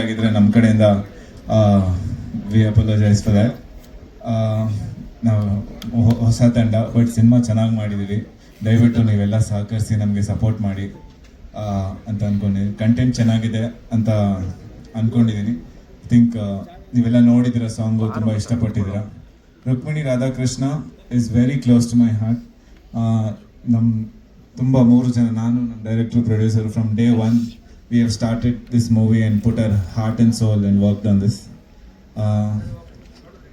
ಆಗಿದ್ರೆ ನಮ್ಮ ಕಡೆಯಿಂದ ವಿ ಅಪೋಲೋಜೈಸ್ ಫಾರ್ ದ್ಯಾಟ್. ನಾವು ಹೊಸ ತಂಡ, ಬಟ್ ಸಿನಿಮಾ ಚೆನ್ನಾಗಿ ಮಾಡಿದ್ದೀವಿ. ದಯವಿಟ್ಟು ನೀವೆಲ್ಲ ಸಹಕರಿಸಿ ನಮಗೆ ಸಪೋರ್ಟ್ ಮಾಡಿ ಅಂತ ಅಂದ್ಕೊಂಡಿದ್ದೀನಿ. ಕಂಟೆಂಟ್ ಚೆನ್ನಾಗಿದೆ ಅಂತ ಅಂದ್ಕೊಂಡಿದ್ದೀನಿ. ಥಿಂಕ್ ನೀವೆಲ್ಲ ನೋಡಿದಿರ ಸಾಂಗು ತುಂಬ ಇಷ್ಟಪಟ್ಟಿದ್ದೀರ. Rukmini Radhakrishna is very close to my heart. ನಮ್ಮ ತುಂಬ 3 ಜನ, ನಾನು, ನಮ್ಮ director, producer, from day 1 we have started this movie and put our heart and soul and worked on this.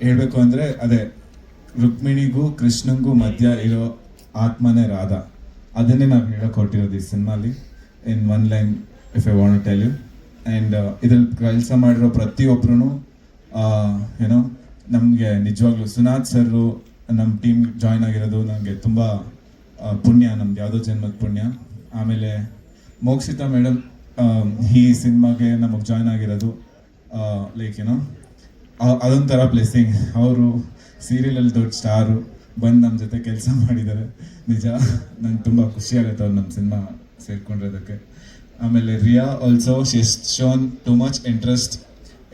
ಹೇಳಬೇಕು ಅಂದರೆ ಅದೇ ರುಕ್ಮಿಣಿಗೂ ಕೃಷ್ಣಂಗೂ ಮಧ್ಯ ಇರೋ ಆತ್ಮನೇ ರಾಧಾ. ಅದನ್ನೇ ನಾವು ಹೇಳೋಕೆ ಹೊರಟಿರೋದು ಈ ಸಿನಿಮಾಲಿ, in 1 line if I want to tell you. And ಇದ್ರಲ್ಲಿ ಕೆಲಸ ಮಾಡಿರೋ ಪ್ರತಿಯೊಬ್ಬರೂ ಏನೋ ನಮಗೆ ನಿಜವಾಗ್ಲೂ ಸುನಾಥ್ ಸರು ನಮ್ಮ ಟೀಮ್ ಜಾಯ್ನ್ ಆಗಿರೋದು ನನಗೆ ತುಂಬ ಪುಣ್ಯ, ನಮ್ದು ಯಾವುದೋ ಜನ್ಮದ ಪುಣ್ಯ. ಆಮೇಲೆ ಮೋಕ್ಷಿತಾ ಮೇಡಮ್ ಈ ಸಿನಿಮಾಗೆ ನಮಗೆ ಜಾಯ್ನ್ ಆಗಿರೋದು ಲೈಕ್ ಏನೋ ಅದೊಂಥರ ಬ್ಲೆಸ್ಸಿಂಗ್. ಅವರು ಸೀರಿಯಲಲ್ಲಿ ದೊಡ್ಡ ಸ್ಟಾರು ಬಂದು ನಮ್ಮ ಜೊತೆ ಕೆಲಸ ಮಾಡಿದ್ದಾರೆ. ನಿಜ ನಂಗೆ ತುಂಬ ಖುಷಿ ಆಗುತ್ತೆ ಅವ್ರು ನಮ್ಮ ಸಿನಿಮಾ ಸೇರ್ಕೊಂಡಿರೋದಕ್ಕೆ. ಆಮೇಲೆ Riya also, she has shown too much interest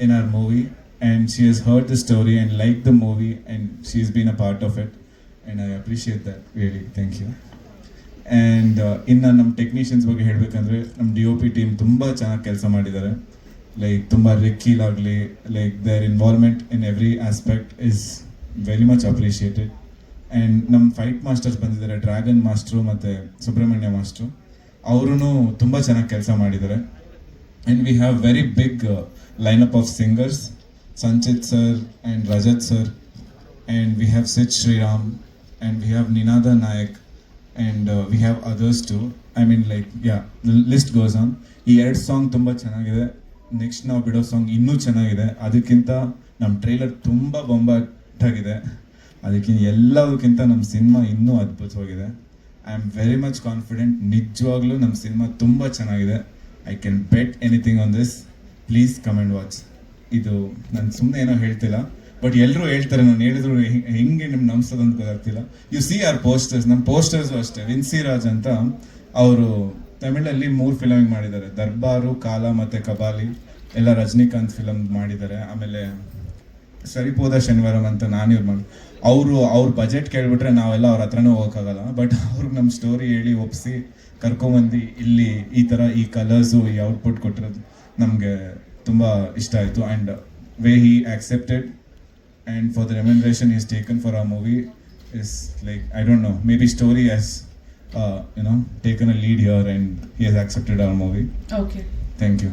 in our movie and she has heard the story and like the movie and she has been a part of it and I appreciate that really. Thank you. And ಇನ್ನು ನಮ್ಮ technicians ಬಗ್ಗೆ ಹೇಳಬೇಕಂದ್ರೆ ನಮ್ಮ DOP team ತುಂಬ ಚೆನ್ನಾಗಿ ಕೆಲಸ ಮಾಡಿದ್ದಾರೆ. Like ತುಂಬ ರಿಕ್ಕೀಲ್ ಆಗಲಿ, like their involvement in every aspect is very much appreciated. And ನಮ್ಮ ಫೈಟ್ ಮಾಸ್ಟರ್ಸ್ ಬಂದಿದ್ದಾರೆ, ಡ್ರ್ಯಾಗನ್ ಮಾಸ್ಟ್ರು ಮತ್ತು ಸುಬ್ರಹ್ಮಣ್ಯ ಮಾಸ್ಟ್ರು. ಅವರೂ ತುಂಬ ಚೆನ್ನಾಗಿ ಕೆಲಸ ಮಾಡಿದ್ದಾರೆ. And we have very big lineup of singers, Sanchit sir and Rajat sir, and we have Sid Sriram, and we have Ninada Nayak, and we have others too. I mean like list goes on. ಈ 2 song ತುಂಬ ಚೆನ್ನಾಗಿದೆ. Next ನಾವು ಬಿಡೋ ಸಾಂಗ್ ಇನ್ನೂ ಚೆನ್ನಾಗಿದೆ. ಅದಕ್ಕಿಂತ ನಮ್ಮ trailer ತುಂಬ ಬೊಂಬಾಟಾಗಿದೆ. ಅದಕ್ಕಿಂತ ಎಲ್ಲದಕ್ಕಿಂತ ನಮ್ಮ ಸಿನಿಮಾ ಇನ್ನೂ ಅದ್ಭುತವಾಗಿದೆ. I am very much confident. ನಿಜವಾಗ್ಲೂ ನಮ್ಮ ಸಿನಿಮಾ ತುಂಬ ಚೆನ್ನಾಗಿದೆ. I can bait anything on this. Please come and watch. ಇದು ನಾನು ಸುಮ್ಮನೆ ಏನೋ ಹೇಳ್ತಿಲ್ಲ, ಬಟ್ ಎಲ್ಲರೂ ಹೇಳ್ತಾರೆ, ನಾನು ಹೇಳಿದ್ರು ಹೆಂಗೆ ನಿಮ್ಗೆ ನಂಬಿಸೋದಂತ ಗೊತ್ತಾಗ್ತಿಲ್ಲ. You see our posters. ನಮ್ಮ ಪೋಸ್ಟರ್ಸು ಅಷ್ಟೇ. ವಿನ್ಸಿ ರಾಜ್ ಅಂತ ಅವರು ತಮಿಳಲ್ಲಿ 3 ಫಿಲಮಿಂಗ್ ಮಾಡಿದ್ದಾರೆ, ದರ್ಬಾರು, ಕಾಲ ಮತ್ತು ಕಬಾಲಿ ಎಲ್ಲ ರಜನಿಕಾಂತ್ ಫಿಲಮ್ ಮಾಡಿದ್ದಾರೆ. ಆಮೇಲೆ ಸರಿಪೋದ ಶನಿವಾರಂ ಅಂತ ನಾನು ಇವ್ರು ಮಾಡಿ, ಅವ್ರ ಬಜೆಟ್ ಕೇಳಿಬಿಟ್ರೆ ನಾವೆಲ್ಲ ಅವ್ರ ಹತ್ರನೂ ಹೋಗೋಕ್ಕಾಗಲ್ಲ. ಬಟ್ ಅವ್ರಿಗೆ ನಮ್ಮ ಸ್ಟೋರಿ ಹೇಳಿ ಒಪ್ಪಿಸಿ ಕರ್ಕೊಂಬಂದು ಇಲ್ಲಿ ಈ ಥರ ಈ ಕಲರ್ಸು ಈ ಔಟ್ಪುಟ್ ಕೊಟ್ಟಿರೋದು ನಮಗೆ ತುಂಬ ಇಷ್ಟ ಆಯಿತು. And way he accepted and for the remuneration he has taken for our movie is like, I don't know, maybe story has taken a lead here and he has accepted our movie. Okay, thank you.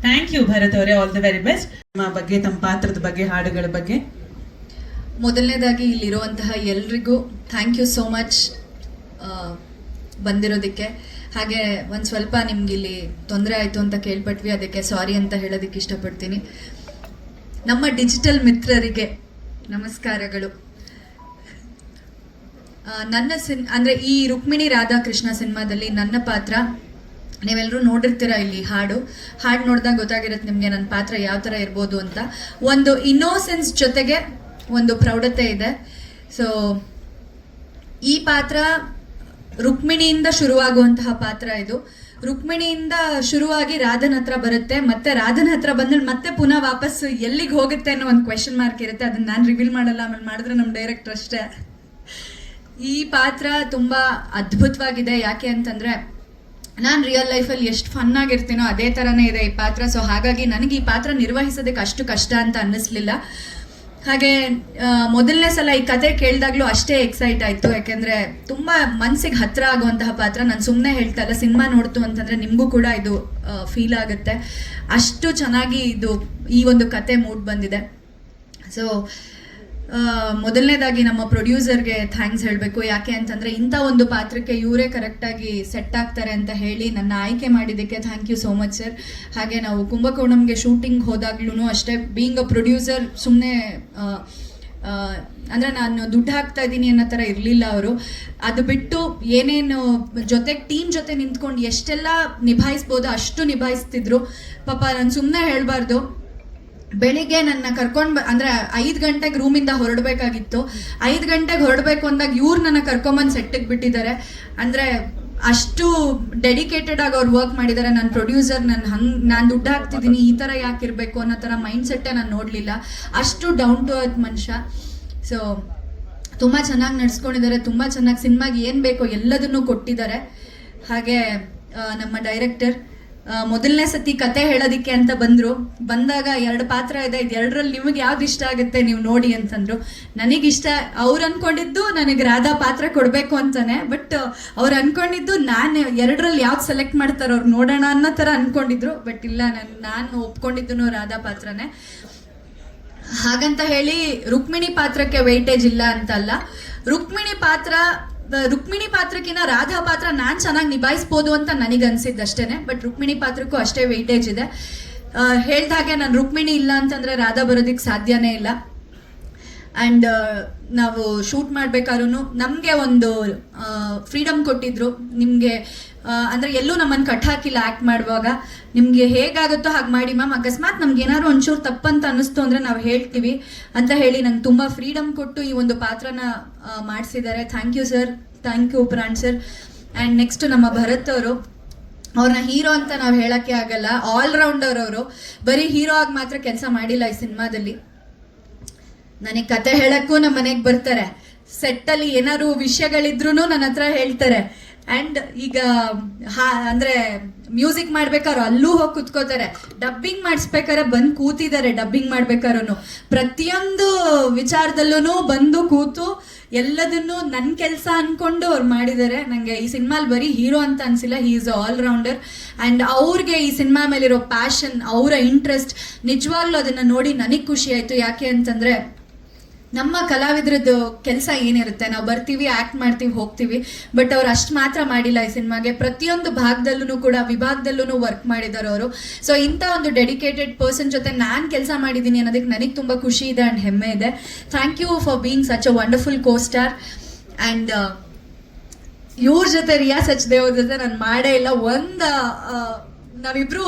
Thank you Bharat avare, all the very best. ನಿಮ್ಮ ಬಗ್ಗೆ, ತಮ್ಮ ಪಾತ್ರದ ಬಗ್ಗೆ, ಹಾಡುಗಳ ಬಗ್ಗೆ. ಮೊದಲನೇದಾಗಿ ಇಲ್ಲಿರುವಂತಹ ಎಲ್ರಿಗೂ ಥ್ಯಾಂಕ್ ಯು ಸೋ ಮಚ್ ಬಂದಿರೋದಕ್ಕೆ. ಹಾಗೆ ಒಂದು ಸ್ವಲ್ಪ ನಿಮ್ಗೆ ಇಲ್ಲಿ ತೊಂದರೆ ಆಯಿತು ಅಂತ ಕೇಳ್ಪಟ್ವಿ, ಅದಕ್ಕೆ ಸಾರಿ ಅಂತ ಹೇಳೋದಕ್ಕೆ ಇಷ್ಟಪಡ್ತೀನಿ. ನಮ್ಮ ಡಿಜಿಟಲ್ ಮಿತ್ರರಿಗೆ ನಮಸ್ಕಾರಗಳು. ನನ್ನ ಅಂದರೆ ಈ ರುಕ್ಮಿಣಿ ರಾಧಾಕೃಷ್ಣ ಸಿನಿಮಾದಲ್ಲಿ ನನ್ನ ಪಾತ್ರ ನೀವೆಲ್ಲರೂ ನೋಡಿರ್ತೀರ. ಇಲ್ಲಿ ಹಾಡು ನೋಡಿದಾಗ ಗೊತ್ತಾಗಿರುತ್ತೆ ನಿಮಗೆ ನನ್ನ ಪಾತ್ರ ಯಾವ ಥರ ಇರ್ಬೋದು ಅಂತ. ಒಂದು ಇನ್ನೋಸೆನ್ಸ್ ಜೊತೆಗೆ ಒಂದು ಪ್ರೌಢತೆ ಇದೆ. ಸೊ ಈ ಪಾತ್ರ ರುಕ್ಮಿಣಿಯಿಂದ ಶುರುವಾಗುವಂತಹ ಪಾತ್ರ ಇದು. ರುಕ್ಮಿಣಿಯಿಂದ ಶುರುವಾಗಿ ರಾಧನ್ ಹತ್ರ ಬರುತ್ತೆ, ಮತ್ತೆ ರಾಧನ್ ಹತ್ರ ಬಂದ್ರೆ ಮತ್ತೆ ಪುನಃ ವಾಪಸ್ ಎಲ್ಲಿಗೆ ಹೋಗುತ್ತೆ ಅನ್ನೋ ಒಂದು ಕ್ವೆಶನ್ ಮಾರ್ಕ್ ಇರುತ್ತೆ. ಅದನ್ನ ನಾನು ರಿವೀಲ್ ಮಾಡಲ್ಲ, ಆಮೇಲೆ ಮಾಡಿದ್ರೆ ನಮ್ಮ ಡೈರೆಕ್ಟರ್ ಅಷ್ಟೇ. ಈ ಪಾತ್ರ ತುಂಬ ಅದ್ಭುತವಾಗಿದೆ. ಯಾಕೆ ಅಂತಂದರೆ ನಾನು ರಿಯಲ್ ಲೈಫಲ್ಲಿ ಎಷ್ಟು ಫನ್ ಆಗಿರ್ತೀನೋ ಅದೇ ಥರನೇ ಇದೆ ಈ ಪಾತ್ರ. ಸೊ ಹಾಗಾಗಿ ನನಗೆ ಈ ಪಾತ್ರ ನಿರ್ವಹಿಸೋದಕ್ಕೆ ಅಷ್ಟು ಕಷ್ಟ ಅಂತ ಅನ್ನಿಸ್ಲಿಲ್ಲ. ಹಾಗೆ ಮೊದಲನೇ ಸಲ ಈ ಕತೆ ಕೇಳಿದಾಗಲೂ ಅಷ್ಟೇ ಎಕ್ಸೈಟ್ ಆಯಿತು. ಯಾಕೆಂದರೆ ತುಂಬ ಮನಸ್ಸಿಗೆ ಹತ್ತಿರ ಆಗುವಂತಹ ಪಾತ್ರ. ನಾನು ಸುಮ್ಮನೆ ಹೇಳ್ತಾ ಇಲ್ಲ, ಸಿನಿಮಾ ನೋಡ್ತು ಅಂತಂದರೆ ನಿಮಗೂ ಕೂಡ ಇದು ಫೀಲ್ ಆಗುತ್ತೆ. ಅಷ್ಟು ಚೆನ್ನಾಗಿ ಇದು ಈ ಒಂದು ಕತೆ ಮೂಡ್ ಬಂದಿದೆ. ಸೊ ಮೊದಲನೇದಾಗಿ ನಮ್ಮ ಪ್ರೊಡ್ಯೂಸರ್ಗೆ ಥ್ಯಾಂಕ್ಸ್ ಹೇಳಬೇಕು. ಯಾಕೆ ಅಂತಂದರೆ ಇಂಥ ಒಂದು ಪಾತ್ರಕ್ಕೆ ಇವರೇ ಕರೆಕ್ಟಾಗಿ ಸೆಟ್ ಆಗ್ತಾರೆ ಅಂತ ಹೇಳಿ ನನ್ನ ಆಯ್ಕೆ ಮಾಡಿದ್ದಕ್ಕೆ thank you so much sir. ಹಾಗೆ ನಾವು ಕುಂಭಕೋಣಂಗೆ ಶೂಟಿಂಗ್ ಹೋದಾಗ್ಲೂ ಅಷ್ಟೇ, ಬೀಯಿಂಗ್ ಅ ಪ್ರೊಡ್ಯೂಸರ್ ಸುಮ್ಮನೆ ಅಂದರೆ ನಾನು ದುಡ್ಡು ಹಾಕ್ತಾ ಇದ್ದೀನಿ ಅನ್ನೋ ಥರ ಇರಲಿಲ್ಲ ಅವರು. ಅದು ಬಿಟ್ಟು ಏನೇನು ಜೊತೆಗೆ ಟೀಮ್ ಜೊತೆ ನಿಂತ್ಕೊಂಡು ಎಷ್ಟೆಲ್ಲ ನಿಭಾಯಿಸ್ಬೋದು ಅಷ್ಟು ನಿಭಾಯಿಸ್ತಿದ್ರು. ಪಾಪ ನಾನು ಸುಮ್ಮನೆ ಹೇಳಬಾರ್ದು, ಬೆಳಿಗ್ಗೆ ನನ್ನ ಕರ್ಕೊಂಡು ಅಂದರೆ 5 ಗಂಟೆಗೆ ರೂಮಿಂದ ಹೊರಡಬೇಕಾಗಿತ್ತು. 5 ಗಂಟೆಗೆ ಹೊರಡಬೇಕು ಅಂದಾಗ ಇವ್ರು ನನ್ನ ಕರ್ಕೊಂಬಂದು ಸೆಟ್ಟಿಗೆ ಬಿಟ್ಟಿದ್ದಾರೆ. ಅಂದರೆ ಅಷ್ಟು ಡೆಡಿಕೇಟೆಡ್ ಆಗಿ ಅವ್ರು ವರ್ಕ್ ಮಾಡಿದ್ದಾರೆ. ನನ್ನ ಪ್ರೊಡ್ಯೂಸರ್ ನಾನು ದುಡ್ಡು ಹಾಕ್ತಿದ್ದೀನಿ ಈ ಥರ ಯಾಕೆ ಇರಬೇಕು ಅನ್ನೋ ಥರ ಮೈಂಡ್ ಸೆಟ್ಟೇ ನಾನು ನೋಡಲಿಲ್ಲ. ಅಷ್ಟು ಡೌನ್ ಟು ಅರ್ತ್ ಮನುಷ್ಯ. ಸೊ ತುಂಬ ಚೆನ್ನಾಗಿ ನಡ್ಸ್ಕೊಂಡಿದ್ದಾರೆ, ತುಂಬ ಚೆನ್ನಾಗಿ ಸಿನಿಮಾಗೆ ಏನು ಬೇಕೋ ಎಲ್ಲದನ್ನೂ ಕೊಟ್ಟಿದ್ದಾರೆ. ಹಾಗೆ ನಮ್ಮ ಡೈರೆಕ್ಟರ್ ಮೊದಲನೇ ಸತಿ ಕತೆ ಹೇಳೋದಕ್ಕೆ ಅಂತ ಬಂದಾಗ 2 ಪಾತ್ರ ಇದೆ, ಇದು 2ರಲ್ಲಿ ನಿಮಗೆ ಯಾವ್ದು ಇಷ್ಟ ಆಗುತ್ತೆ ನೀವು ನೋಡಿ ಅಂತಂದ್ರು. ನನಗಿಷ್ಟ, ಅವ್ರು ಅನ್ಕೊಂಡಿದ್ದು ನನಗೆ ರಾಧಾ ಪಾತ್ರ ಕೊಡಬೇಕು ಅಂತಾನೆ, ಬಟ್ ಅವ್ರು ಅನ್ಕೊಂಡಿದ್ದು ನಾನು 2ರಲ್ಲಿ ಯಾವ್ದು ಸೆಲೆಕ್ಟ್ ಮಾಡ್ತಾರೋ ಅವ್ರು ನೋಡೋಣ ಅನ್ನೋ ಥರ ಅನ್ಕೊಂಡಿದ್ರು. ಬಟ್ ಇಲ್ಲ, ನಾನು ಒಪ್ಕೊಂಡಿದ್ದು ರಾಧಾ ಪಾತ್ರನೇ. ಹಾಗಂತ ಹೇಳಿ ರುಕ್ಮಿಣಿ ಪಾತ್ರಕ್ಕೆ ವೆಯ್ಟೇಜ್ ಇಲ್ಲ ಅಂತಲ್ಲ. ರುಕ್ಮಿಣಿ ಪಾತ್ರಕ್ಕಿಂತ ರಾಧಾ ಪಾತ್ರ ನಾನು ಚೆನ್ನಾಗಿ ನಿಭಾಯಿಸ್ಬೋದು ಅಂತ ನನಗೆ ಅನ್ಸಿದ್ದಷ್ಟೇನೆ. ಬಟ್ ರುಕ್ಮಿಣಿ ಪಾತ್ರಕ್ಕೂ ಅಷ್ಟೇ ವೆಯ್ಟೇಜ್ ಇದೆ. ಹೇಳ್ದಾಗೆ ನಾನು ರುಕ್ಮಿಣಿ ಇಲ್ಲ ಅಂತಂದರೆ ರಾಧಾ ಬರೋದಕ್ಕೆ ಸಾಧ್ಯನೇ ಇಲ್ಲ. ಆ್ಯಂಡ್ ನಾವು ಶೂಟ್ ಮಾಡ್ಬೇಕಾದ್ರೂ ನಮಗೆ ಒಂದು ಫ್ರೀಡಮ್ ಕೊಟ್ಟಿದ್ರು. ನಿಮಗೆ ಅಂದರೆ ಎಲ್ಲೂ ನಮ್ಮನ್ನು ಕಟ್ಟಾಕಿಲ್ಲ. ಆ್ಯಕ್ಟ್ ಮಾಡುವಾಗ ನಿಮಗೆ ಹೇಗಾಗುತ್ತೋ ಹಾಗೆ ಮಾಡಿ ಮ್ಯಾಮ್, ಅಕಸ್ಮಾತ್ ನಮ್ಗೆ ಏನಾದ್ರು ಒಂಚೂರು ತಪ್ಪಂತ ಅನ್ನಿಸ್ತು ಅಂದರೆ ನಾವು ಹೇಳ್ತೀವಿ ಅಂತ ಹೇಳಿ ನಂಗೆ ತುಂಬ ಫ್ರೀಡಮ್ ಕೊಟ್ಟು ಈ ಒಂದು ಪಾತ್ರನ ಮಾಡಿಸಿದ್ದಾರೆ. Thank you sir, thank you Pran sir. And next ನಮ್ಮ ಭರತ್ ಅವರು, ಅವ್ರನ್ನ ಹೀರೋ ಅಂತ ನಾವು ಹೇಳೋಕ್ಕೆ ಆಗಲ್ಲ, ಆಲ್ರೌಂಡರ್ ಅವರು. ಬರೀ ಹೀರೋ ಆಗಿ ಮಾತ್ರ ಕೆಲಸ ಮಾಡಿಲ್ಲ ಈ ಸಿನಿಮಾದಲ್ಲಿ. ನನಗೆ ಕತೆ ಹೇಳಕ್ಕೂ ನಮ್ಮ ಮನೆಗೆ ಬರ್ತಾರೆ, ಸೆಟ್ಟಲ್ಲಿ ಏನಾದ್ರು ವಿಷಯಗಳಿದ್ರು ನನ್ನ ಹತ್ರ ಹೇಳ್ತಾರೆ. ಆ್ಯಂಡ್ ಈಗ ಅಂದರೆ ಮ್ಯೂಸಿಕ್ ಮಾಡ್ಬೇಕಾದ್ರು ಅಲ್ಲೂ ಹೋಗಿ ಕೂತ್ಕೋತಾರೆ, ಡಬ್ಬಿಂಗ್ ಮಾಡಿಸ್ಬೇಕಾದ್ರೆ ಬಂದು ಕೂತಿದ್ದಾರೆ. ಡಬ್ಬಿಂಗ್ ಮಾಡ್ಬೇಕಾದ್ರೂ ಪ್ರತಿಯೊಂದು ವಿಚಾರದಲ್ಲೂ ಬಂದು ಕೂತು ಎಲ್ಲದನ್ನು ನನ್ನ ಕೆಲಸ ಅಂದ್ಕೊಂಡು ಅವ್ರು ಮಾಡಿದ್ದಾರೆ. ನನಗೆ ಈ ಸಿನಿಮಾಲಿ ಬರೀ ಹೀರೋ ಅಂತ ಅನಿಸಿಲ್ಲ, ಹೀ ಈಸ್ ಆಲ್ರೌಂಡರ್. ಆ್ಯಂಡ್ ಅವ್ರಿಗೆ ಈ ಸಿನಿಮಾ ಮೇಲಿರೋ ಪ್ಯಾಷನ್, ಅವರ ಇಂಟ್ರೆಸ್ಟ್, ನಿಜವಾಗ್ಲೂ ಅದನ್ನು ನೋಡಿ ನನಗೆ ಖುಷಿ ಆಯಿತು. ಯಾಕೆ ಅಂತಂದರೆ ನಮ್ಮ ಕಲಾವಿದ್ರದ್ದು ಕೆಲಸ ಏನಿರುತ್ತೆ, ನಾವು ಬರ್ತೀವಿ, ಆ್ಯಕ್ಟ್ ಮಾಡ್ತೀವಿ, ಹೋಗ್ತೀವಿ. ಬಟ್ ಅವ್ರು ಅಷ್ಟು ಮಾತ್ರ ಮಾಡಿಲ್ಲ ಈ ಸಿನಿಮಾಗೆ. ಪ್ರತಿಯೊಂದು ಭಾಗದಲ್ಲೂ ಕೂಡ, ವಿಭಾಗದಲ್ಲೂ ವರ್ಕ್ ಮಾಡಿದ್ದಾರೆ ಅವರು. ಸೊ ಇಂಥ ಒಂದು ಡೆಡಿಕೇಟೆಡ್ ಪರ್ಸನ್ ಜೊತೆ ನಾನು ಕೆಲಸ ಮಾಡಿದ್ದೀನಿ ಅನ್ನೋದಕ್ಕೆ ನನಗೆ ತುಂಬ ಖುಷಿ ಇದೆ ಆ್ಯಂಡ್ ಹೆಮ್ಮೆ ಇದೆ. Thank you for being such a wonderful co star. And ಇವ್ರ ಜೊತೆ ರಿಯಾ ಸಚ್ದೇವ್ ಅವ್ರ ಜೊತೆ ನಾನು ಮಾಡೇ ಇಲ್ಲ. ನಾವಿಬ್ರು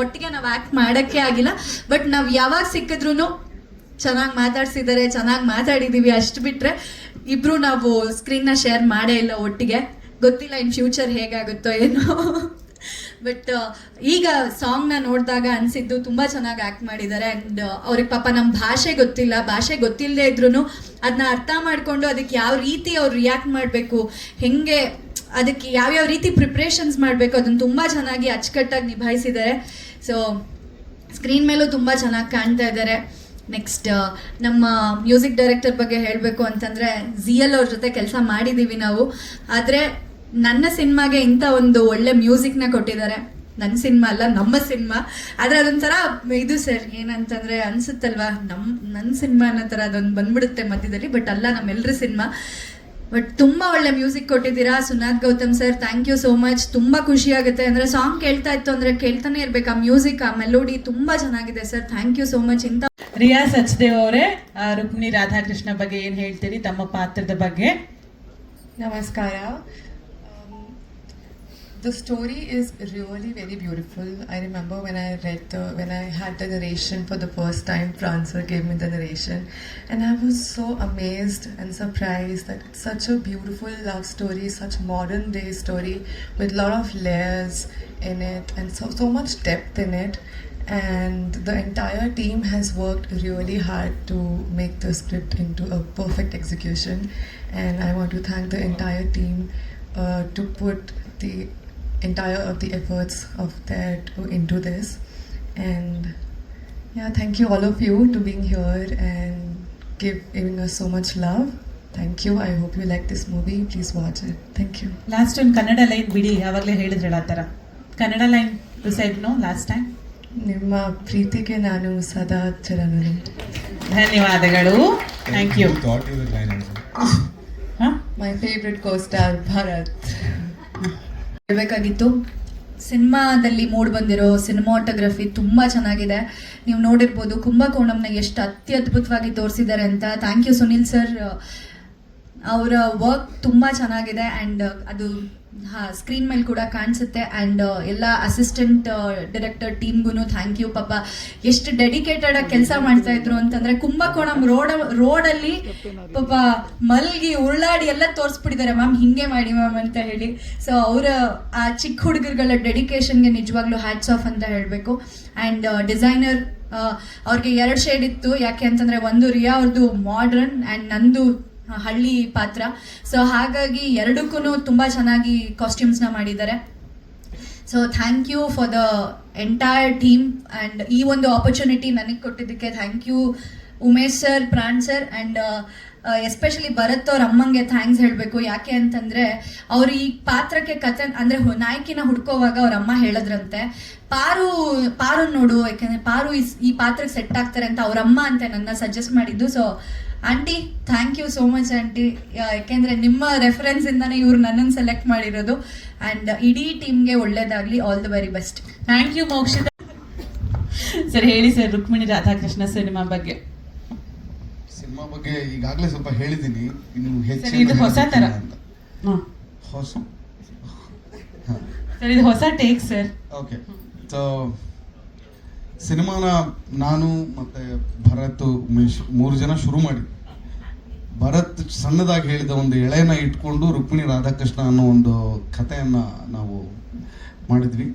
ಒಟ್ಟಿಗೆ ನಾವು ಆ್ಯಕ್ಟ್ ಮಾಡೋಕ್ಕೆ ಆಗಿಲ್ಲ, ಬಟ್ ನಾವು ಯಾವಾಗ ಸಿಕ್ಕಿದ್ರೂ ಚೆನ್ನಾಗಿ ಮಾತಾಡ್ಸಿದ್ದಾರೆ, ಚೆನ್ನಾಗಿ ಮಾತಾಡಿದ್ದೀವಿ. ಅಷ್ಟು ಬಿಟ್ಟರೆ ಇಬ್ಬರು ನಾವು ಸ್ಕ್ರೀನ್ನ ಶೇರ್ ಮಾಡೇ ಇಲ್ಲ ಒಟ್ಟಿಗೆ. ಗೊತ್ತಿಲ್ಲ ಇನ್ ಫ್ಯೂಚರ್ ಹೇಗಾಗುತ್ತೋ ಏನೋ. ಬಟ್ ಈಗ ಸಾಂಗ್ನ ನೋಡಿದಾಗ ಅನಿಸಿದ್ದು ತುಂಬ ಚೆನ್ನಾಗಿ ಆ್ಯಕ್ಟ್ ಮಾಡಿದ್ದಾರೆ. ಆ್ಯಂಡ್ ಅವ್ರಿಗೆ ಪಾಪ ನಮ್ಮ ಭಾಷೆ ಗೊತ್ತಿಲ್ಲದೆ ಇದ್ರೂ ಅದನ್ನ ಅರ್ಥ ಮಾಡಿಕೊಂಡು ಅದಕ್ಕೆ ಯಾವ ರೀತಿ ಅವ್ರು ರಿಯಾಕ್ಟ್ ಮಾಡಬೇಕು, ಹೇಗೆ ಅದಕ್ಕೆ ಯಾವ್ಯಾವ ರೀತಿ ಪ್ರಿಪ್ರೇಷನ್ಸ್ ಮಾಡಬೇಕು, ಅದನ್ನು ತುಂಬ ಚೆನ್ನಾಗಿ ಅಚ್ಚುಕಟ್ಟಾಗಿ ನಿಭಾಯಿಸಿದ್ದಾರೆ. ಸೊ ಸ್ಕ್ರೀನ್ ಮೇಲೂ ತುಂಬ ಚೆನ್ನಾಗಿ ಕಾಣ್ತಾ ಇದ್ದಾರೆ. ನೆಕ್ಸ್ಟ್ ನಮ್ಮ ಮ್ಯೂಸಿಕ್ ಡೈರೆಕ್ಟರ್ ಬಗ್ಗೆ ಹೇಳಬೇಕು ಅಂತಂದರೆ, ZL ಅವ್ರ ಜೊತೆ ಕೆಲಸ ಮಾಡಿದ್ದೀವಿ ನಾವು. ಆದರೆ ನನ್ನ ಸಿನಿಮಾಗೆ ಇಂಥ ಒಂದು ಒಳ್ಳೆ ಮ್ಯೂಸಿಕ್ನ ಕೊಟ್ಟಿದ್ದಾರೆ. ನನ್ನ ಸಿನಿಮಾ ಅಲ್ಲ, ನಮ್ಮ ಸಿನಿಮಾ. ಆದರೆ ಅದೊಂಥರ ಇದು ಸರ್, ಏನಂತಂದರೆ ಅನಿಸುತ್ತಲ್ವಾ, ನನ್ನ ಸಿನಿಮಾ ಅನ್ನೋ ಥರ ಅದೊಂದು ಬಂದ್ಬಿಡುತ್ತೆ ಮಧ್ಯದಲ್ಲಿ. ಬಟ್ ಅಲ್ಲ, ನಮ್ಮೆಲ್ಲರ ಸಿನಿಮಾ. ಬಟ್ ತುಂಬ ಒಳ್ಳೆ ಮ್ಯೂಸಿಕ್ ಕೊಟ್ಟಿದ್ದೀರಾ Sunad Gautam sir, thank you so much. ತುಂಬ ಖುಷಿಯಾಗುತ್ತೆ. ಅಂದರೆ ಸಾಂಗ್ ಕೇಳ್ತಾ ಇತ್ತು ಅಂದರೆ ಕೇಳ್ತಾನೆ ಇರಬೇಕು. ಆ ಮ್ಯೂಸಿಕ್, ಆ ಮೆಲೋಡಿ ತುಂಬ ಚೆನ್ನಾಗಿದೆ sir. Thank you so much. ಇಂಥ ರಿಯಾ ಸಚ್ದೇವ್ ಅವರೇ, ರುಕ್ಮಿಣಿ ರಾಧಾಕೃಷ್ಣ ಬಗ್ಗೆ ಏನು ಹೇಳ್ತೀರಿ, ತಮ್ಮ ಪಾತ್ರದ ಬಗ್ಗೆ? ನಮಸ್ಕಾರ. The story is really very beautiful. I remember when I had the narration for the first time, Pran sir gave me the narration, and I was so amazed and surprised that it's such a beautiful love story, such modern day story with a lot of layers in it and so much depth in it. And the entire team has worked really hard to make the script into a perfect execution, and I want to thank the entire team to put the entire of the efforts of that into this. And yeah, thank you all of you to being here and giving us so much love. Thank you. I hope you like this movie. Please watch it. Thank you. Last ಒಂದು Kannada line ಬಿಡಿ, ಯಾವಾಗಲೇ ಹೇಳಿದ್ರಲ್ಲ ಆ ಥರ Kannada line to side no last time. ನಿಮ್ಮ ಪ್ರೀತಿಗೆ ನಾನು ಸದಾ ಚಿರಋಣಿ. ಧನ್ಯವಾದಗಳು. Thank you. My favorite co-star Bharat. ಹೇಳಬೇಕಾಗಿತ್ತು. ಸಿನಿಮಾದಲ್ಲಿ ಮೂಡ್ ಬಂದಿರೋ ಸಿನಿಮಾಟೋಗ್ರಫಿ ತುಂಬ ಚೆನ್ನಾಗಿದೆ. ನೀವು ನೋಡಿರ್ಬೋದು ಕುಂಭಕೋಣಂನ ಎಷ್ಟು ಅತ್ಯದ್ಭುತವಾಗಿ ತೋರಿಸಿದ್ದಾರೆ ಅಂತ. Thank you Sunil sir. ಅವರ ವರ್ಕ್ ತುಂಬ ಚೆನ್ನಾಗಿದೆ. ಆ್ಯಂಡ್ ಅದು ಸ್ಕ್ರೀನ್ ಮೇಲೆ ಕೂಡ ಕಾಣಿಸುತ್ತೆ. ಆ್ಯಂಡ್ ಎಲ್ಲ ಅಸಿಸ್ಟೆಂಟ್ ಡೈರೆಕ್ಟರ್ ಟೀಮ್ಗೂ ಥ್ಯಾಂಕ್ ಯು. ಪಾಪ ಎಷ್ಟು ಡೆಡಿಕೇಟೆಡ್ ಆಗಿ ಕೆಲಸ ಮಾಡ್ತಾ ಇದ್ರು ಅಂತಂದ್ರೆ ಕುಂಭಕೋಣಂ ರೋಡಲ್ಲಿ ಪಾಪ ಮಲ್ಗಿ ಉರುಳಾಡಿ ಎಲ್ಲ ತೋರಿಸ್ಬಿಟ್ಟಿದ್ದಾರೆ, ಮ್ಯಾಮ್ ಹಿಂಗೆ ಮಾಡಿ ಮ್ಯಾಮ್ ಅಂತ ಹೇಳಿ. ಸೊ ಅವರ ಆ ಚಿಕ್ಕ ಹುಡುಗರುಗಳ ಡೆಡಿಕೇಶನ್ಗೆ ನಿಜವಾಗ್ಲೂ ಹ್ಯಾಟ್ಸ್ ಆಫ್ ಅಂತ ಹೇಳಬೇಕು. ಆ್ಯಂಡ್ ಡಿಸೈನರ್ ಅವ್ರಿಗೆ 2 ಶೇಡ್ ಇತ್ತು, ಯಾಕೆ ಅಂತಂದ್ರೆ ಒಂದು ರಿಯಾ ಅವ್ರದ್ದು ಮಾಡ್ರನ್ ಆ್ಯಂಡ್ ನಂದು ಹಳ್ಳಿ ಪಾತ್ರ. ಸೊ ಹಾಗಾಗಿ ಎರಡಕ್ಕೂ ತುಂಬ ಚೆನ್ನಾಗಿ ಕಾಸ್ಟ್ಯೂಮ್ಸ್ನ ಮಾಡಿದ್ದಾರೆ. So thank you for the entire team and ಈ ಒಂದು ಆಪರ್ಚುನಿಟಿ ನನಗೆ ಕೊಟ್ಟಿದ್ದಕ್ಕೆ thank you Umesh sir, Pran sir and especially Bharat ಅವ್ರ ಅಮ್ಮಂಗೆ ಥ್ಯಾಂಕ್ಸ್ ಹೇಳಬೇಕು. ಯಾಕೆ ಅಂತಂದರೆ ಅವರು ಈ ಪಾತ್ರಕ್ಕೆ ಕತೆ ಅಂದರೆ ನಾಯಕಿನ ಹುಡ್ಕೋವಾಗ ಅವ್ರ ಅಮ್ಮ ಹೇಳಿದ್ರಂತೆ, ಪಾರು ನೋಡು, ಯಾಕೆಂದರೆ ಪಾರು ಈ ಪಾತ್ರಕ್ಕೆ ಸೆಟ್ ಆಗ್ತಾರೆ ಅಂತ ಅವ್ರ ಅಮ್ಮ ಅಂತ ನನ್ನ ಸಜೆಸ್ಟ್ ಮಾಡಿದ್ದು. So aunty thank you so much aunty, ಯಾಕೆಂದರೆ ನಿಮ್ಮ ರೆಫರೆನ್ಸಿಂದನೇ ಇವ್ರು ನನ್ನನ್ನು ಸೆಲೆಕ್ಟ್ ಮಾಡಿರೋದು. ಆ್ಯಂಡ್ ಇಡೀ ಟೀಮ್ಗೆ ಒಳ್ಳೇದಾಗಲಿ, all the very best. Thank you Mokshitha sir. ಹೇಳಿ ಸರ್, ರುಕ್ಮಿಣಿ ರಾಧಾಕೃಷ್ಣ ಸಿನಿಮಾ ಬಗ್ಗೆ. ಸಿನಿಮಾ ಬಗ್ಗೆ ಈಗಾಗಲೇ ಸ್ವಲ್ಪ ಹೇಳಿದ್ದೀನಿ, ಇನ್ನು ಸರ್ ಇದು ಹೊಸ ಥರ ಹೊಸ ಸರ್, ಇದು ಹೊಸ ಟೇಕ್ ಸರ್. ಓಕೆ, ಸೊ ಸಿನಿಮಾನ ನಾನು ಮತ್ತೆ ಭರತ್ ಉಮೇಶ್ 3 ಜನ ಶುರು ಮಾಡಿ, ಭರತ್ ಸಣ್ಣದಾಗಿ ಹೇಳಿದ ಒಂದು ಎಳೆನ ಇಟ್ಕೊಂಡು ರುಕ್ಮಿಣಿ ರಾಧಾಕೃಷ್ಣ ಅನ್ನೋ ಒಂದು ಕಥೆಯನ್ನು ನಾವು ಮಾಡಿದ್ವಿ.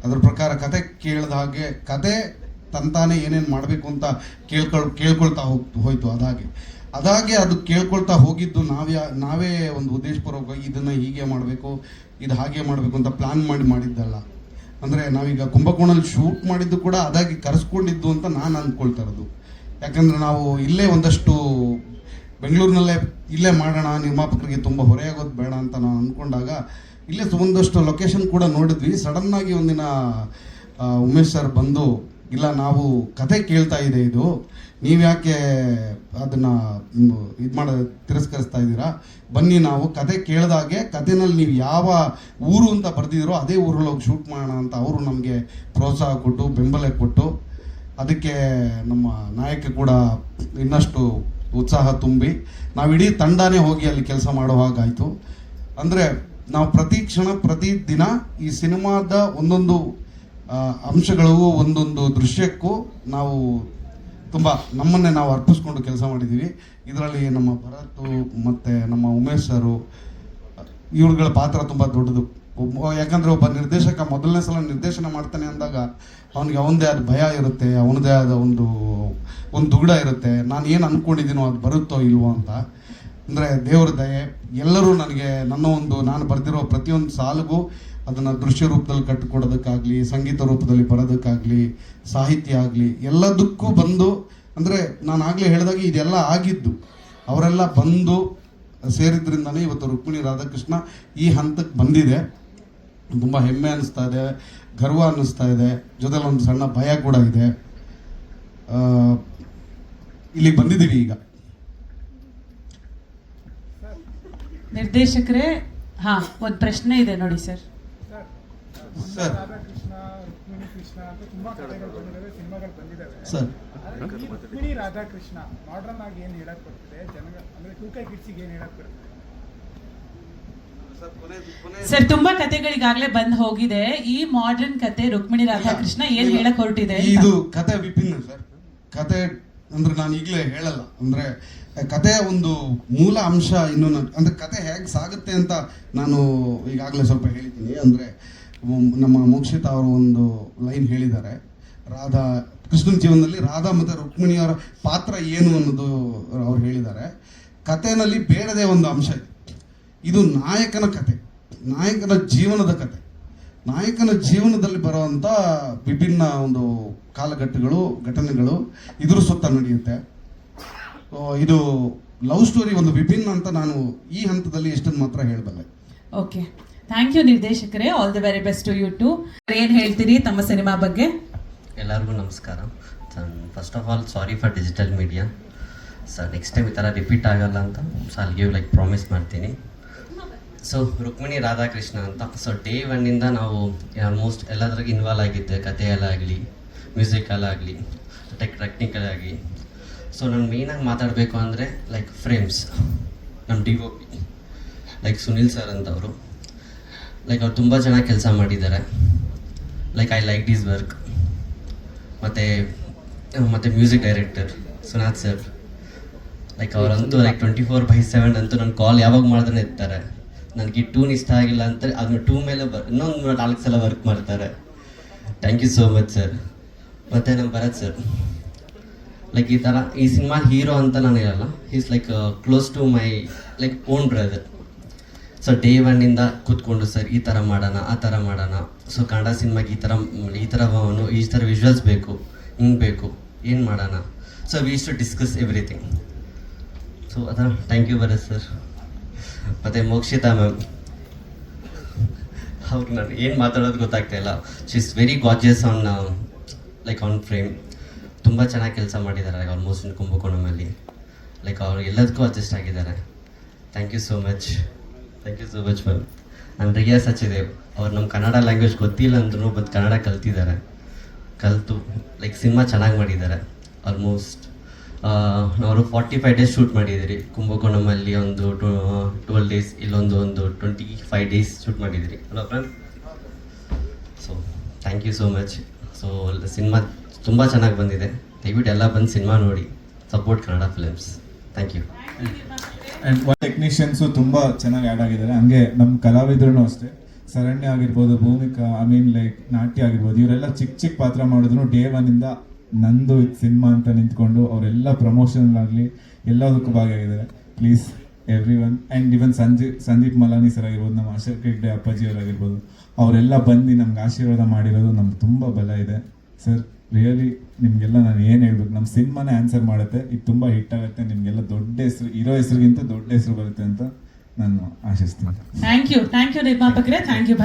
ಅದ್ರ ಪ್ರಕಾರ ಕತೆ ಕೇಳಿದ ಹಾಗೆ ಕತೆ ತಂತಾನೆ ಏನೇನು ಮಾಡಬೇಕು ಅಂತ ಕೇಳ್ಕೊಳ್ತಾ ಹೋಯ್ತು. ಅದಾಗೆ ಅದು ಕೇಳ್ಕೊಳ್ತಾ ಹೋಗಿದ್ದು ನಾವೇ ಒಂದು ಉದ್ದೇಶಪೂರ್ವಕವಾಗಿ ಇದನ್ನು ಹೀಗೆ ಮಾಡಬೇಕು, ಇದು ಹಾಗೆ ಮಾಡಬೇಕು ಅಂತ ಪ್ಲ್ಯಾನ್ ಮಾಡಿದ್ದಲ್ಲ. ಅಂದರೆ ನಾವೀಗ ಕುಂಭಕೋಣಲ್ಲಿ ಶೂಟ್ ಮಾಡಿದ್ದು ಕೂಡ ಅದಾಗಿ ಕರೆಸ್ಕೊಂಡಿದ್ದು ಅಂತ ನಾನು ಅಂದ್ಕೊಳ್ತಾ ಇರೋದು. ಯಾಕಂದರೆ ನಾವು ಇಲ್ಲೇ ಒಂದಷ್ಟು ಬೆಂಗಳೂರಿನಲ್ಲೇ ಇಲ್ಲೇ ಮಾಡೋಣ, ನಿರ್ಮಾಪಕರಿಗೆ ತುಂಬ ಹೊರೆಯಾಗೋದು ಬೇಡ ಅಂತ ನಾನು ಅಂದ್ಕೊಂಡಾಗ ಇಲ್ಲೇ ಒಂದಷ್ಟು ಲೊಕೇಶನ್ ಕೂಡ ನೋಡಿದ್ವಿ. ಸಡನ್ನಾಗಿ ಒಂದಿನ ಉಮೇಶ್ ಸರ್ ಬಂದು, ಇಲ್ಲ ನಾವು ಕತೆ ಕೇಳ್ತಾ ಇದೆ ಇದು, ನೀವು ಯಾಕೆ ಅದನ್ನು ತಿರಸ್ಕರಿಸ್ತಾ ಇದ್ದೀರಾ, ಬನ್ನಿ ನಾವು ಕತೆ ಕೇಳಿದಾಗೆ ಕತೆನಲ್ಲಿ ನೀವು ಯಾವ ಊರು ಅಂತ ಬರೆದಿದ್ದೀರೋ ಅದೇ ಊರಲ್ಲಿ ಹೋಗಿ ಶೂಟ್ ಮಾಡೋಣ ಅಂತ ಅವರು ನಮಗೆ ಪ್ರೋತ್ಸಾಹ ಕೊಟ್ಟು ಬೆಂಬಲ ಕೊಟ್ಟು, ಅದಕ್ಕೆ ನಮ್ಮ ನಾಯಕ ಕೂಡ ಇನ್ನಷ್ಟು ಉತ್ಸಾಹ ತುಂಬಿ ನಾವಿಡೀ ತಂಡನೇ ಹೋಗಿ ಅಲ್ಲಿ ಕೆಲಸ ಮಾಡೋ ಹಾಗಾಯಿತು. ಅಂದರೆ ನಾವು ಪ್ರತಿ ಕ್ಷಣ ಪ್ರತಿ ದಿನ ಈ ಸಿನಿಮಾದ ಒಂದೊಂದು ಅಂಶಗಳು ಒಂದೊಂದು ದೃಶ್ಯಕ್ಕೂ ನಾವು ತುಂಬ ನಮ್ಮನ್ನೇ ನಾವು ಅರ್ಪಿಸ್ಕೊಂಡು ಕೆಲಸ ಮಾಡಿದ್ದೀವಿ. ಇದರಲ್ಲಿ ನಮ್ಮ ಭರತ್ ಮತ್ತು ನಮ್ಮ ಉಮೇಶ್ ಸರು ಇವ್ರುಗಳ ಪಾತ್ರ ತುಂಬ ದೊಡ್ಡದು. ಯಾಕಂದರೆ ಒಬ್ಬ ನಿರ್ದೇಶಕ ಮೊದಲನೇ ಸಲ ನಿರ್ದೇಶನ ಮಾಡ್ತಾನೆ ಅಂದಾಗ ಅವನಿಗೆ ಅವನದೇ ಆದ ಭಯ ಇರುತ್ತೆ, ಅವನದೇ ಆದ ಒಂದು ದುಗುಡ ಇರುತ್ತೆ, ನಾನು ಏನು ಅಂದ್ಕೊಂಡಿದ್ದೀನೋ ಅದು ಬರುತ್ತೋ ಇಲ್ವೋ ಅಂತ. ಅಂದರೆ ದೇವರ ದಯೆ, ಎಲ್ಲರೂ ನನಗೆ ನಾನು ಬರೆದಿರೋ ಪ್ರತಿಯೊಂದು ಸಾಲಿಗೂ ಅದನ್ನು ದೃಶ್ಯ ರೂಪದಲ್ಲಿ ಕಟ್ಟಿಕೊಡೋದಕ್ಕಾಗಲಿ, ಸಂಗೀತ ರೂಪದಲ್ಲಿ ಬರೋದಕ್ಕಾಗಲಿ, ಸಾಹಿತ್ಯ ಆಗಲಿ ಎಲ್ಲದಕ್ಕೂ ಬಂದು, ಅಂದರೆ ನಾನು ಆಗಲೇ ಹೇಳಿದಾಗ ಇದೆಲ್ಲ ಆಗಿದ್ದು ಅವರೆಲ್ಲ ಬಂದು ಸೇರಿದ್ರಿಂದನೇ ಇವತ್ತು ರುಕ್ಮಿಣಿ ರಾಧಾಕೃಷ್ಣ ಈ ಹಂತಕ್ಕೆ ಬಂದಿದೆ. ತುಂಬ ಹೆಮ್ಮೆ ಅನ್ನಿಸ್ತಾ ಇದೆ, ಗರ್ವ ಅನ್ನಿಸ್ತಾ ಇದೆ, ಜೊತೆಲಿ ಒಂದು ಸಣ್ಣ ಭಯ ಕೂಡ ಇದೆ. ಇಲ್ಲಿಗೆ ಬಂದಿದ್ದೀವಿ ಈಗ. ನಿರ್ದೇಶಕರೇ, ಒಂದು ಪ್ರಶ್ನೆ ಇದೆ ನೋಡಿ ಸರ್. ಸರ್ ರಾಧಾಕೃಷ್ಣ, ರುಕ್ಮಿಣಿ ಕೃಷ್ಣ ಅಂತ ತುಂಬಾ ಕಥೆಗಳು ಬಂದಿದ್ದಾವೆ, ಸಿನಿಮಾಗಳು ಬಂದಿದ್ದಾವೆ. ಸರ್ ರುಕ್ಮಿಣಿ ರಾಧಾಕೃಷ್ಣ ಮಾಡರ್ನ್ ಆಗಿ ಏನು ಹೇಳಕ್ ಬರ್ತಿದೆ ಅಂದ್ರೆ 2K ಕಿಡ್ಸಿಗೆ ಏನು ಹೇಳಕ್ ಬರ್ತಿದೆ ಸರ್? ತುಂಬಾ ಕಥೆಗಳಿಗಾಗಲೇ ಬಂದ್ ಹೋಗಿದೆ. ಈ ಮಾಡರ್ನ್ ಕತೆ ರುಕ್ಮಿಣಿ ರಾಧಾಕೃಷ್ಣ ಏನ್ ಹೇಳಕ್ ಹೊರಟಿದೆ? ಇದು ಕತೆ ವಿಭಿನ್ನ ಸರ್. ಕತೆ ಅಂದ್ರೆ ನಾನು ಈಗಲೇ ಹೇಳಲ್ಲ, ಅಂದ್ರೆ ಕಥೆಯ ಒಂದು ಮೂಲ ಅಂಶ ಇನ್ನು ಅಂದ್ರೆ ಕತೆ ಹೇಗೆ ಸಾಗುತ್ತೆ ಅಂತ ನಾನು ಈಗಾಗಲೇ ಸ್ವಲ್ಪ ಹೇಳಿದ್ದೀನಿ. ಅಂದರೆ ನಮ್ಮ ಮೋಕ್ಷಿತ ಅವರು ಒಂದು ಲೈನ್ ಹೇಳಿದ್ದಾರೆ, ಕೃಷ್ಣನ ಜೀವನದಲ್ಲಿ ರಾಧಾ ಮತ್ತು ರುಕ್ಮಿಣಿಯವರ ಪಾತ್ರ ಏನು ಅನ್ನೋದು ಅವ್ರು ಹೇಳಿದ್ದಾರೆ. ಕಥೆಯಲ್ಲಿ ಬೇರೆದೇ ಒಂದು ಅಂಶ ಇದೆ. ಇದು ನಾಯಕನ ಕತೆ, ನಾಯಕನ ಜೀವನದ ಕತೆ. ನಾಯಕನ ಜೀವನದಲ್ಲಿ ಬರುವಂಥ ವಿಭಿನ್ನ ಒಂದು ಕಾಲಘಟ್ಟಗಳು, ಘಟನೆಗಳು ಇದ್ರ ಸುತ್ತ ನಡೆಯುತ್ತೆ. ಇದು ಲವ್ ಸ್ಟೋರಿ ಒಂದು ವಿಭಿನ್ನ ಅಂತ ನಾನು ಈ ಹಂತದಲ್ಲಿ ಎಷ್ಟನ್ನು ಮಾತ್ರ ಹೇಳಬಲ್ಲೆ. ಓಕೆ, ಥ್ಯಾಂಕ್ ಯು ನಿರ್ದೇಶಕರೇ. All the very best to you too. ಏನು ಹೇಳ್ತೀರಿ ತಮ್ಮ ಸಿನಿಮಾ ಬಗ್ಗೆ? ಎಲ್ಲರಿಗೂ ನಮಸ್ಕಾರ. First of all sorry for digital media sir. Next time ಈ ಥರ ರಿಪೀಟ್ ಆಗಲ್ಲ ಅಂತ ಐಲ್ ಗಿವ್ ಪ್ರಾಮಿಸ್ ಮಾಡ್ತೀನಿ. ಸೊ ರುಕ್ಮಿಣಿ ರಾಧಾಕೃಷ್ಣ ಅಂತ. ಸೊ ಡೇ 1ಇಂದ ನಾವು ಆಲ್ಮೋಸ್ಟ್ ಎಲ್ಲದ್ರಾಗ ಇನ್ವಾಲ್ವ್ ಆಗಿದ್ದೆ, ಕಥೆಯಲ್ಲಾಗಲಿ, ಮ್ಯೂಸಿಕಲ್ಲಾಗಲಿ, ಟೆಕ್ನಿಕಲ್ ಆಗಿ. ಸೊ ನಾನು ಮೇಯ್ನಾಗಿ ಮಾತಾಡಬೇಕು ಅಂದರೆ ಫ್ರೇಮ್ಸ್, ನಮ್ಮ DOP ಸುನಿಲ್ ಸರ್ ಅಂತವರು. ಲೈಕ್ ಅವ್ರು ತುಂಬ ಚೆನ್ನಾಗಿ ಕೆಲಸ ಮಾಡಿದ್ದಾರೆ. Like I like this work. ಮತ್ತು music director Sunath sir, like ಅವರಂತೂ ಲೈಕ್ 24/7 ಅಂತೂ ನನ್ನ ಕಾಲ್ ಯಾವಾಗ ಮಾಡಿದ್ರೆ ಇರ್ತಾರೆ. ನನಗೆ ಈ ಟೂನ್ ಇಷ್ಟ ಆಗಿಲ್ಲ ಅಂತ ಅದನ್ನ ಟೂ ಮೇಲೆ ಇನ್ನೊಂದು 4 ಸಲ ವರ್ಕ್ ಮಾಡ್ತಾರೆ. Thank you so much sir. ಮತ್ತು ನಮ್ಮ ಭರತ್ ಸರ್, ಲೈಕ್ ಈ ಥರ ಈ ಸಿನಿಮಾ ಹೀರೋ ಅಂತ ನಾನು ಹೇಳಲ್ಲ, is like close to my like own brother. So day ಒನ್ನಿಂದ ಕೂತ್ಕೊಂಡು ಸರ್ ಈ ಥರ ಮಾಡೋಣ, ಆ ಥರ ಮಾಡೋಣ, ಸೊ ಕನ್ನಡ ಸಿನಿಮಾಗೆ ಈ ಥರ ವಿಜುವಲ್ಸ್ ಬೇಕು, ಹಿಂಗೆ ಬೇಕು, ಏನು ಮಾಡೋಣ. So we to discuss everything. So thank you Bharat sir. ಮತ್ತು ಮೋಕ್ಷಿತಾ ಮ್ಯಾಮ್, ಅವ್ರು ನಾನು ಏನು ಮಾತಾಡೋದು ಗೊತ್ತಾಗ್ತಾ ಇಲ್ಲ. She is very gorgeous on frame. ತುಂಬ ಚೆನ್ನಾಗಿ ಕೆಲಸ ಮಾಡಿದ್ದಾರೆ ಆಲ್ಮೋಸ್ಟ್ ಇನ್ ಕುಂಭಕೋಣಮಲ್ಲಿ. ಲೈಕ್ ಅವರು ಎಲ್ಲದಕ್ಕೂ ಅಡ್ಜಸ್ಟ್ ಆಗಿದ್ದಾರೆ. Thank you so much ma'am. And Ria Sachdev, ಅವ್ರು ನಮ್ಮ ಕನ್ನಡ ಲ್ಯಾಂಗ್ವೇಜ್ ಗೊತ್ತಿಲ್ಲ ಅಂದ್ರೂ ಬಂದು ಕನ್ನಡ ಕಲಿತು ಲೈಕ್ ಸಿನಿಮಾ ಚೆನ್ನಾಗಿ ಮಾಡಿದ್ದಾರೆ. ಆಲ್ಮೋಸ್ಟ್ ನಾವು 45 ಡೇಸ್ ಶೂಟ್ ಮಾಡಿದ್ದೀರಿ ಕುಂಭಕೋಣಮಲ್ಲಿ, ಒಂದು 12 ಡೇಸ್, ಇಲ್ಲೊಂದು 25 ಡೇಸ್ ಶೂಟ್ ಮಾಡಿದ್ದೀರಿ ಅಲ್ಲ friend. So thank you so much. So cinema ತುಂಬ ಚೆನ್ನಾಗಿ ಬಂದಿದೆ. ದಯವಿಟ್ಟು ಎಲ್ಲ ಬಂದು ಸಿನಿಮಾ ನೋಡಿ, support Kannada films. Thank you. And technicians ತುಂಬ ಚೆನ್ನಾಗಿ ಆ್ಯಡ್ ಆಗಿದ್ದಾರೆ. ಹಂಗೆ ನಮ್ಮ ಕಲಾವಿದ್ರು ಅಷ್ಟೇ, ಶರಣ್ಯ ಆಗಿರ್ಬೋದು, ಭೂಮಿಕಾ, ಲೈಕ್ ನಾಟ್ಯ ಆಗಿರ್ಬೋದು, ಇವರೆಲ್ಲ ಚಿಕ್ಕ ಪಾತ್ರ ಮಾಡಿದ್ರು ಡೇ ಒನ್ನಿಂದ ನಂದು ಸಿನಿಮಾ ಅಂತ ನಿಂತ್ಕೊಂಡು ಅವರೆಲ್ಲ ಪ್ರಮೋಷನ್ ಆಗಲಿ ಎಲ್ಲದಕ್ಕೂ ಭಾಗಿಯಾಗಿದ್ದಾರೆ. Please everyone. And even Sandeep Malani sir ಆಗಿರ್ಬೋದು, ನಮ್ಮ ಅಶೋಕ್ ಹೆಗ್ಡೆ ಅಪ್ಪಾಜಿಯವರಾಗಿರ್ಬೋದು, ಅವರೆಲ್ಲ ಬಂದು ನಮ್ಗೆ ಆಶೀರ್ವಾದ ಮಾಡಿರೋದು ನಮ್ಗೆ ತುಂಬ ಬಲ ಇದೆ ಸರ್. ರಿಯಲಿ ನಿಮಗೆಲ್ಲ ನಾನು ಏನು ಹೇಳ್ಬೇಕು, ನಮ್ಮ ಸಿನಿಮಾನೇ ಆನ್ಸರ್ ಮಾಡುತ್ತೆ, ಇದು ತುಂಬ ಹಿಟ್ ಆಗುತ್ತೆ, ನಿಮಗೆಲ್ಲ ದೊಡ್ಡ ಹೆಸರು, ಇರೋ ಹೆಸರಿಗಿಂತ ದೊಡ್ಡ ಹೆಸರು ಬರುತ್ತೆ ಅಂತ ನಾನು ಆಶಿಸ್ತೀನಿ. ಥ್ಯಾಂಕ್ ಯು ನಿರ್ಮಾಪಕರೇ, ಥ್ಯಾಂಕ್ ಯು.